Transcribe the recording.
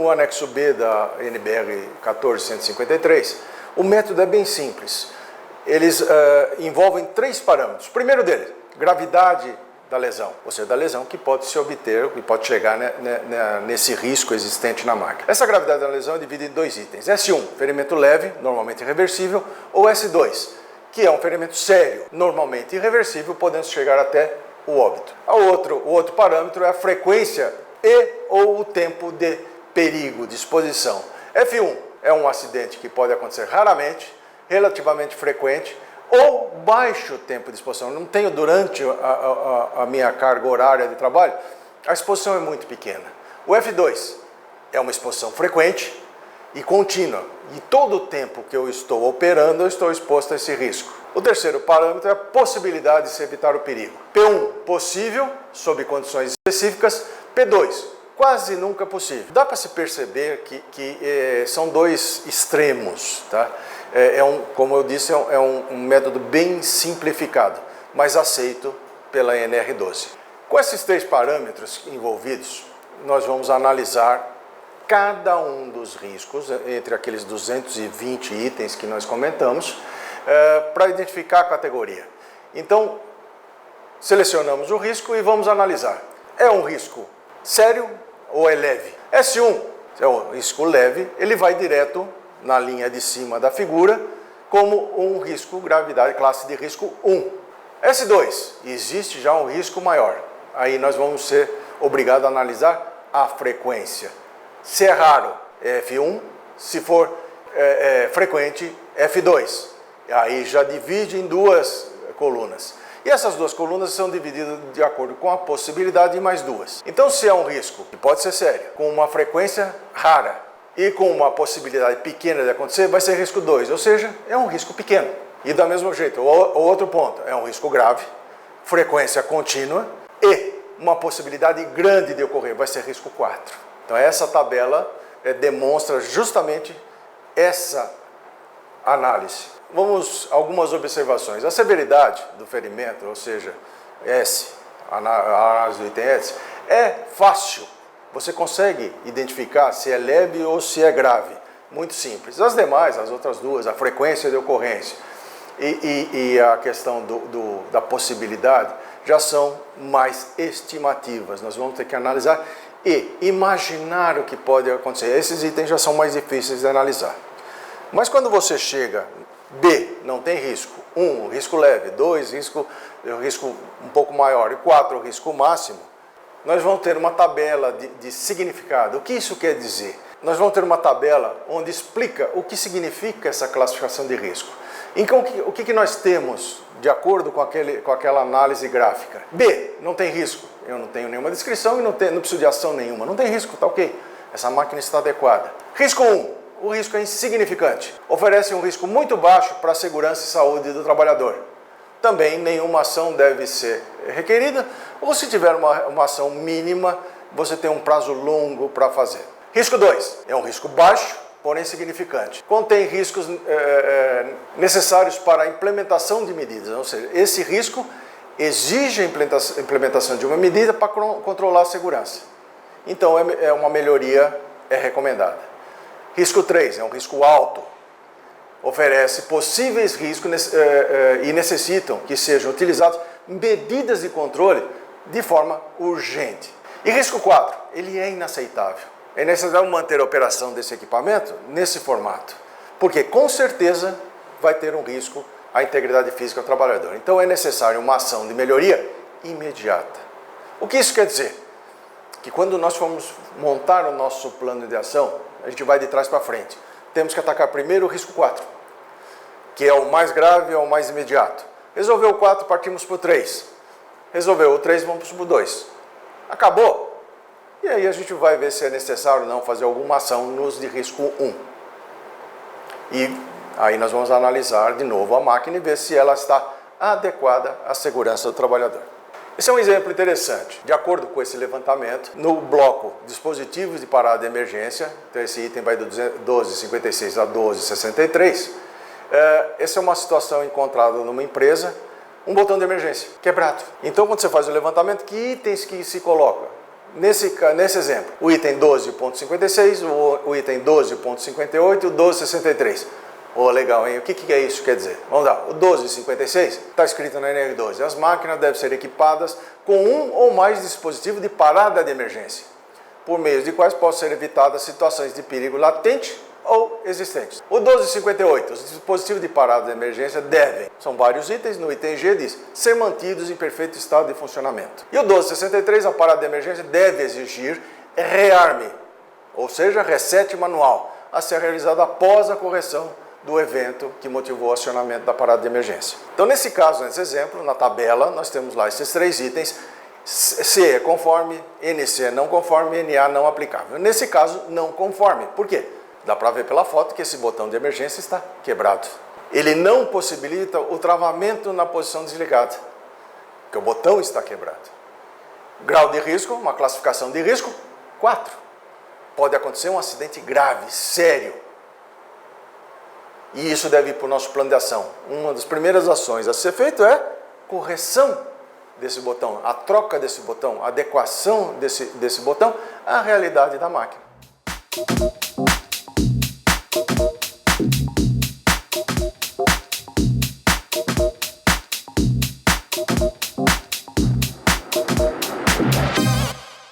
no anexo B da NBR 14153, o método é bem simples. Eles envolvem 3 parâmetros. O primeiro deles, gravidade da lesão, ou seja, da lesão que pode se obter, que pode chegar nesse risco existente na máquina. Essa gravidade da lesão é dividida em 2 itens. S1, ferimento leve, normalmente irreversível, ou S2, que é um ferimento sério, normalmente irreversível, podendo chegar até o óbito. O outro parâmetro é a frequência ou o tempo de perigo, de exposição. F1 é um acidente que pode acontecer raramente, relativamente frequente, ou baixo tempo de exposição. Eu não tenho durante a minha carga horária de trabalho, a exposição é muito pequena. O F2 é uma exposição frequente e contínua, e todo o tempo que eu estou operando, eu estou exposto a esse risco. O terceiro parâmetro é a possibilidade de se evitar o perigo. P1, possível, sob condições específicas. P2, quase nunca possível. Dá para se perceber que são 2 extremos, tá? Como eu disse, é um método bem simplificado, mas aceito pela NR12. Com esses 3 parâmetros envolvidos, nós vamos analisar cada um dos riscos, entre aqueles 220 itens que nós comentamos, para identificar a categoria. Então, selecionamos o risco e vamos analisar. É um risco sério ou é leve? S1 é um risco leve, ele vai direto na linha de cima da figura como um risco gravidade, classe de risco 1. S2, existe já um risco maior. Aí nós vamos ser obrigados a analisar a frequência. Se é raro, é F1, se for frequente, F2. Aí já divide em 2 colunas. E essas 2 colunas são divididas de acordo com a possibilidade de mais 2. Então, se é um risco que pode ser sério, com uma frequência rara e com uma possibilidade pequena de acontecer, vai ser risco 2, ou seja, é um risco pequeno. E da mesmo jeito, o outro ponto, é um risco grave, frequência contínua e uma possibilidade grande de ocorrer, vai ser risco 4. Então, essa tabela demonstra justamente essa análise. Vamos a algumas observações. A severidade do ferimento, ou seja, S, a análise do item S, é fácil. Você consegue identificar se é leve ou se é grave. Muito simples. As demais, as outras 2, a frequência de ocorrência e a questão da possibilidade, já são mais estimativas. Nós vamos ter que analisar e imaginar o que pode acontecer. Esses itens já são mais difíceis de analisar. Mas quando você chega, B, não tem risco, 1, risco leve, 2, risco um pouco maior e 4, risco máximo, nós vamos ter uma tabela de significado. O que isso quer dizer? Nós vamos ter uma tabela onde explica o que significa essa classificação de risco. Então, o que nós temos de acordo com aquela análise gráfica? B, não tem risco. Eu não tenho nenhuma descrição e não preciso de ação nenhuma. Não tem risco, tá ok. Essa máquina está adequada. Risco 1. O risco é insignificante. Oferece um risco muito baixo para a segurança e saúde do trabalhador. Também nenhuma ação deve ser requerida, ou se tiver uma ação mínima, você tem um prazo longo para fazer. Risco 2. É um risco baixo, porém significante. Contém riscos necessários para a implementação de medidas, ou seja, esse risco exige a implementação de uma medida para controlar a segurança. Então, uma melhoria é recomendada. Risco 3 é um risco alto, oferece possíveis riscos e necessitam que sejam utilizadas medidas de controle de forma urgente. E risco 4, ele é inaceitável. É necessário manter a operação desse equipamento nesse formato, porque com certeza vai ter um risco à integridade física do trabalhador. Então é necessário uma ação de melhoria imediata. O que isso quer dizer? Que quando nós formos montar o nosso plano de ação, a gente vai de trás para frente. Temos que atacar primeiro o risco 4, que é o mais grave, é o mais imediato. Resolveu o 4, partimos para o 3. Resolveu o 3, vamos para o 2. Acabou. E aí a gente vai ver se é necessário ou não fazer alguma ação nos de risco 1. E aí nós vamos analisar de novo a máquina e ver se ela está adequada à segurança do trabalhador. Esse é um exemplo interessante. De acordo com esse levantamento, no bloco dispositivos de parada de emergência, então esse item vai do 1256 a 1263, essa é uma situação encontrada numa empresa, um botão de emergência quebrado. Então, quando você faz o levantamento, que itens que se coloca? nesse exemplo, o item 12.56, o item 12.58 e o 12.63. Oh, legal, hein? O que é isso quer dizer? Vamos lá, o 12.56 está escrito na NR12. As máquinas devem ser equipadas com um ou mais dispositivos de parada de emergência, por meio de quais possam ser evitadas situações de perigo latente ou existentes. O 12.58, os dispositivos de parada de emergência devem, são vários itens, no item G diz, ser mantidos em perfeito estado de funcionamento. E o 12.63, a parada de emergência deve exigir rearme, ou seja, reset manual, a ser realizado após a correção do evento que motivou o acionamento da parada de emergência. Então, nesse caso, nesse exemplo, na tabela, nós temos lá esses três itens, C é conforme, NC é não conforme, NA não aplicável. Nesse caso, não conforme. Por quê? Dá para ver pela foto que esse botão de emergência está quebrado. Ele não possibilita o travamento na posição desligada, porque o botão está quebrado. Grau de risco, uma classificação de risco, 4. Pode acontecer um acidente grave, sério. E isso deve ir para o nosso plano de ação. Uma das primeiras ações a ser feito é correção desse botão, a troca desse botão, a adequação desse botão à realidade da máquina.